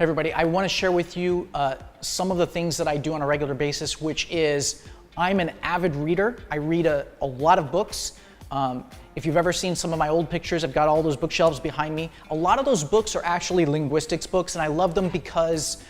Hey everybody, I want to share with you some of the things that I do on a regular basis, which is I'm an avid reader. I read a lot of books. If you've ever seen some of my old pictures, I've got all those bookshelves behind me. A lot of those books are actually linguistics books, and I love them because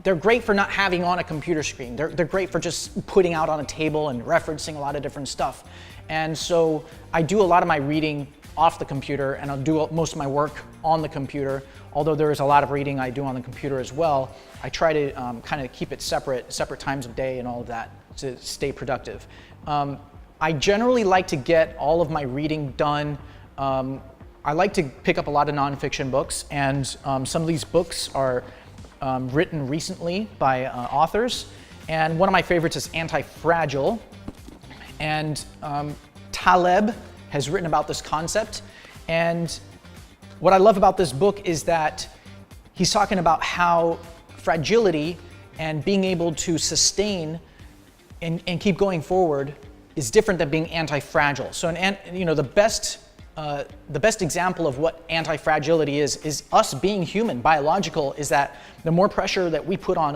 they're great for not having on a computer screen. They're great for just putting out on a table and referencing a lot of different stuff. And so I do a lot of my reading off the computer, and I'll do most of my work on the computer. Although there is a lot of reading I do on the computer as well, I try to kind of keep it separate times of day and all of that to stay productive. I generally like to get all of my reading done. I like to pick up a lot of nonfiction books, and some of these books are written recently by authors. And one of my favorites is Anti-fragility, and Taleb has written about this concept. And what I love about this book is that he's talking about how fragility and being able to sustain and keep going forward is different than being anti-fragile. So the best example of what anti-fragility is us being human, biological, is that the more pressure that we put on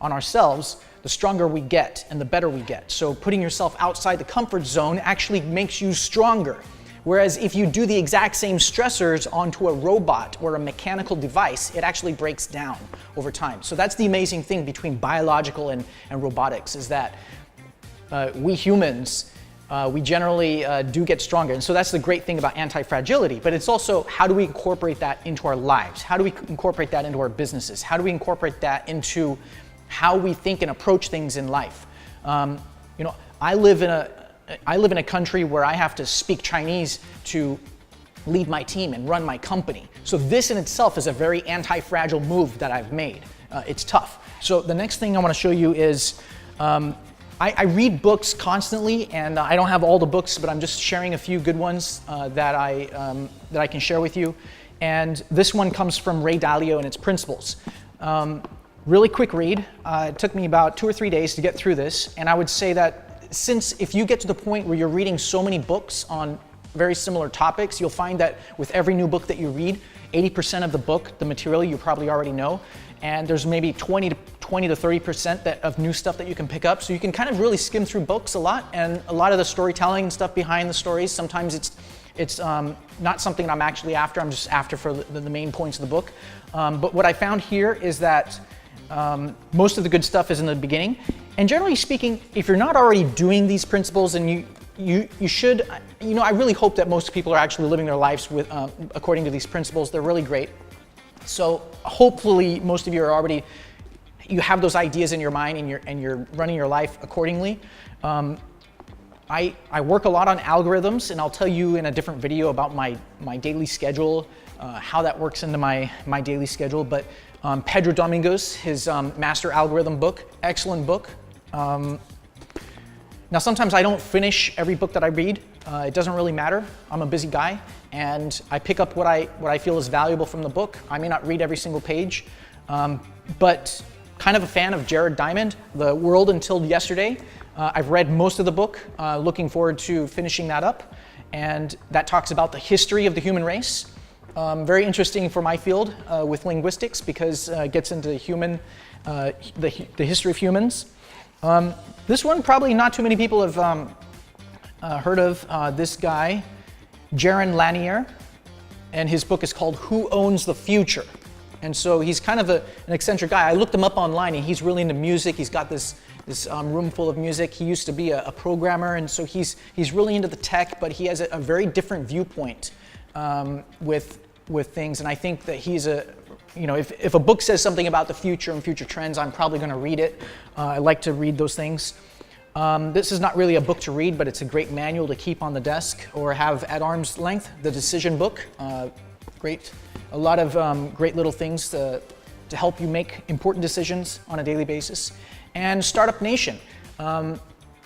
ourselves, the stronger we get and the better we get. So putting yourself outside the comfort zone actually makes you stronger. Whereas if you do the exact same stressors onto a robot or a mechanical device, it actually breaks down over time. So that's the amazing thing between biological and robotics, is that we humans, we generally do get stronger. And so that's the great thing about anti-fragility. But it's also, how do we incorporate that into our lives? How do we incorporate that into our businesses? How do we incorporate that into how we think and approach things in life? I live in a country where I have to speak Chinese to lead my team and run my company. So this in itself is a very anti-fragile move that I've made. It's tough. So the next thing I want to show you is I read books constantly, and I don't have all the books, but I'm just sharing a few good ones that I can share with you. And this one comes from Ray Dalio and its Principles. Really quick read. It took me about 2 or 3 days to get through this, and I would say that if you get to the point where you're reading so many books on very similar topics, you'll find that with every new book that you read, 80% of the book, the material, you probably already know, and there's maybe 20 to 30% of new stuff that you can pick up. So you can kind of really skim through books a lot, and a lot of the storytelling and stuff behind the stories, sometimes it's not something that I'm actually after. I'm just after for the main points of the book. But what I found here is that most of the good stuff is in the beginning. And generally speaking, if you're not already doing these principles, and you should, I really hope that most people are actually living their lives according to these principles. They're really great. So hopefully most of you you have those ideas in your mind, and you're running your life accordingly. I work a lot on algorithms, and I'll tell you in a different video about my daily schedule, how that works into my daily schedule. But Pedro Domingos, his Master Algorithm book, excellent book. Now sometimes I don't finish every book that I read. It doesn't really matter. I'm a busy guy, and I pick up what I feel is valuable from the book. I may not read every single page, but kind of a fan of Jared Diamond, The World Until Yesterday. I've read most of the book, looking forward to finishing that up, and that talks about the history of the human race. Very interesting for my field with linguistics, because it gets into the history of humans. This one, probably not too many people have heard of this guy, Jaron Lanier, and his book is called Who Owns the Future? And so he's kind of an eccentric guy. I looked him up online, and he's really into music. He's got this room full of music. He used to be a programmer, and so he's really into the tech, but he has a very different viewpoint with things. And I think that he's if a book says something about the future and future trends, I'm probably going to read it. I like to read those things. This is not really a book to read, but it's a great manual to keep on the desk or have at arm's length. The Decision Book, great. A lot of great little things to help you make important decisions on a daily basis. And Startup Nation.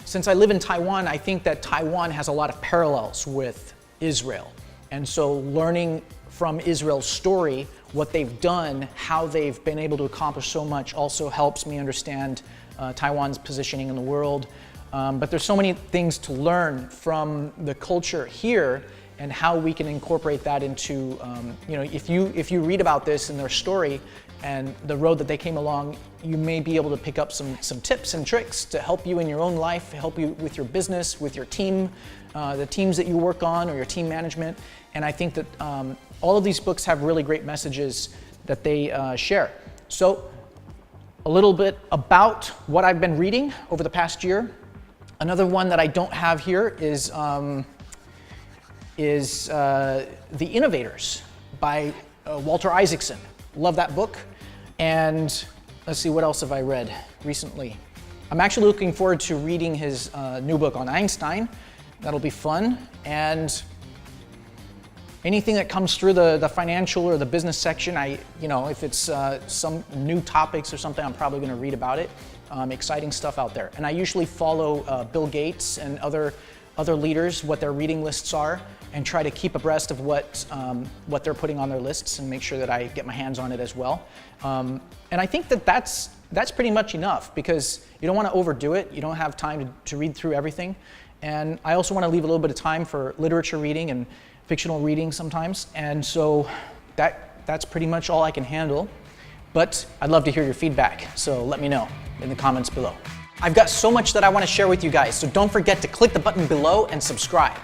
Since I live in Taiwan, I think that Taiwan has a lot of parallels with Israel. And so learning from Israel's story, what they've done, how they've been able to accomplish so much, also helps me understand Taiwan's positioning in the world. But there's so many things to learn from the culture here and how we can incorporate that into, if you read about this in their story, and the road that they came along, you may be able to pick up some tips and tricks to help you in your own life, help you with your business, with your team, the teams that you work on, or your team management. And I think that all of these books have really great messages that they share. So a little bit about what I've been reading over the past year. Another one that I don't have here is The Innovators by Walter Isaacson. Love that book. And let's see, what else have I read recently? I'm actually looking forward to reading his new book on Einstein. That'll be fun. And anything that comes through the financial or the business section, if it's some new topics or something, I'm probably going to read about it. Exciting stuff out there. And I usually follow Bill Gates and other leaders, what their reading lists are, and try to keep abreast of what they're putting on their lists and make sure that I get my hands on it as well. And I think that's pretty much enough, because you don't want to overdo it. You don't have time to read through everything. And I also want to leave a little bit of time for literature reading and fictional reading sometimes. And so that's pretty much all I can handle. But I'd love to hear your feedback, so let me know in the comments below. I've got so much that I want to share with you guys, so don't forget to click the button below and subscribe.